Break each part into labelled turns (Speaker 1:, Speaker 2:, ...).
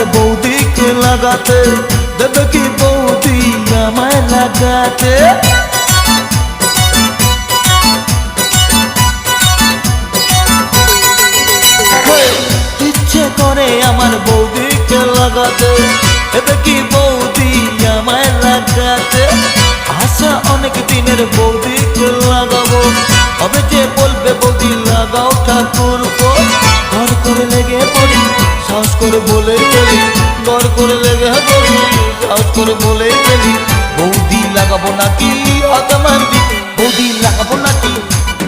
Speaker 1: আমার বৌদিকে লাগাতে, দেবে কি বৌদি আমায় লাগাতে? ইচ্ছে করে আমার বৌদিকে লাগাতে, দেবে কি বৌদি আমায় লাগাতে? আশা অনেক দিনের বৌদিকে লাগাবো, তবে যে বলবে বৌদি লাগাও ঠাকুর গো। ঘর করে লেগে পড়ি, সাহস করে বলে ফেলি, ঘর করে লেগে পড়ি, সাহস করে বলে ফেলি। বৌদি লাগাবো নাকি আতমান্দি, বৌদি লাগাবো নাকি,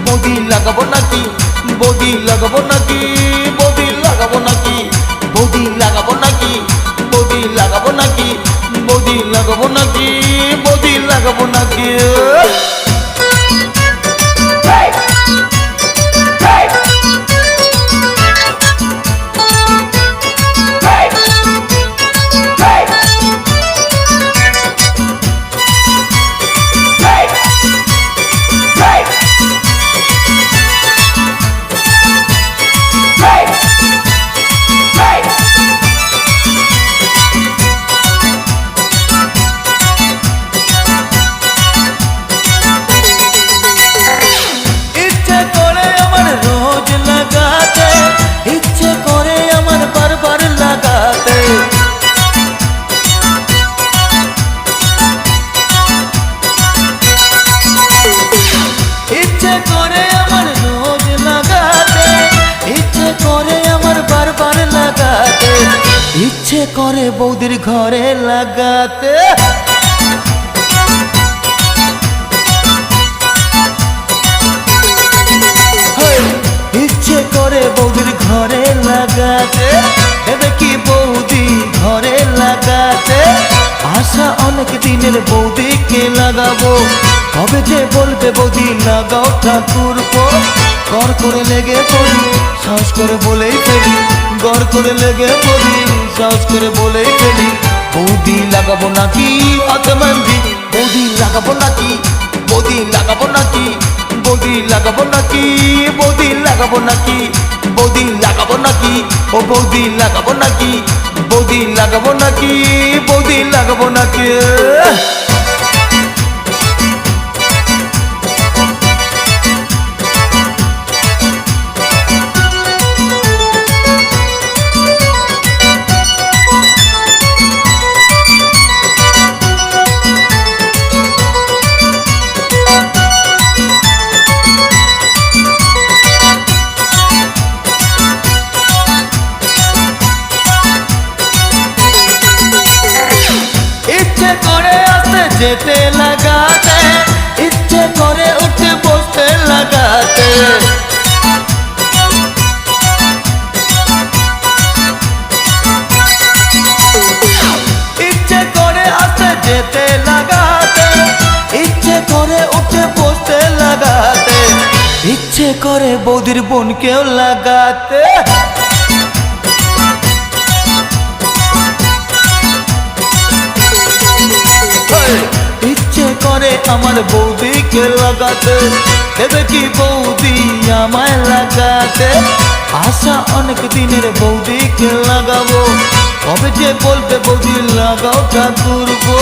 Speaker 1: বৌদি লাগাবো নাকি, বৌদি লাগাবো নাকি, বৌদি লাগাবো নাকি, বৌদি লাগাবো নাকি, বৌদি লাগাবো নাকি, বৌদি লাগাবো নাকি, বৌদি লাগাবো নাকি? ইচ্ছে করে বৌদির ঘরে লাগাতে, ইচ্ছে করে বৌদির ঘরে লাগাতে, দেবে কি বৌদি ঘরে লাগাতে? আশা অনেক দিনের বৌদিকে লাগাবো, তবে যে বলবে বৌদি লাগাও ঠাকুর গো। ঘর করে লেগে পড়ি, সাহস করে বলেই ফেলি, ঘর করে লেগে পড়ি, সাহস করে বলেই ফেলি। বৌদি লাগাবো নাকি আতমান্দি, বৌদি লাগাবো নাকি, বৌদি লাগাবো নাকি, বৌদি লাগাবো নাকি, বৌদি লাগাবো নাকি, বৌদি লাগাবো নাকি, ও বৌদি লাগাবো নাকি, বৌদি লাগাবো নাকি, বৌদি লাগাবো নাকি? ইচ্ছে করে আসতে যেতে লাগাতে, ইচ্ছে করে উঠে বসতে লাগাতে, ইচ্ছে করে আসতে যেতে লাগাতে, ইচ্ছে করে উঠে বসতে লাগাতে, ইচ্ছে করে বৌদির বোনকেও লাগাতে। ইচ্ছে করে আমার বৌদিকে লাগাতে, দেবে কি বৌদি আমায় লাগাতে? আশা অনেক দিনের বৌদিকে লাগাবো, তবে যে বলবে বৌদি লাগাও ঠাকুর গো।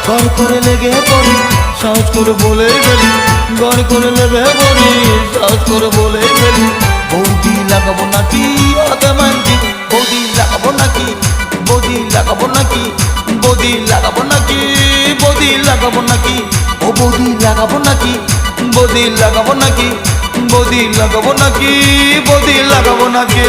Speaker 1: ঘর করে লেগে পড়ি, সাহস করে বলে ফেলি, ঘর করে লেগে পড়ি, সাহস করে বলে ফেলি। বৌদি লাগাবো নাকি আতমান্দি, বৌদি লাগাবো নাকি, বৌদি লাগাবো নাকি, বৌদি লাগাবো নাকি, বৌদি লাগাবো নাকি, ও বৌদি লাগাবো নাকি, বৌদি লাগাবো নাকি, বৌদি লাগাবো নাকি, বৌদি লাগাবো নাকি?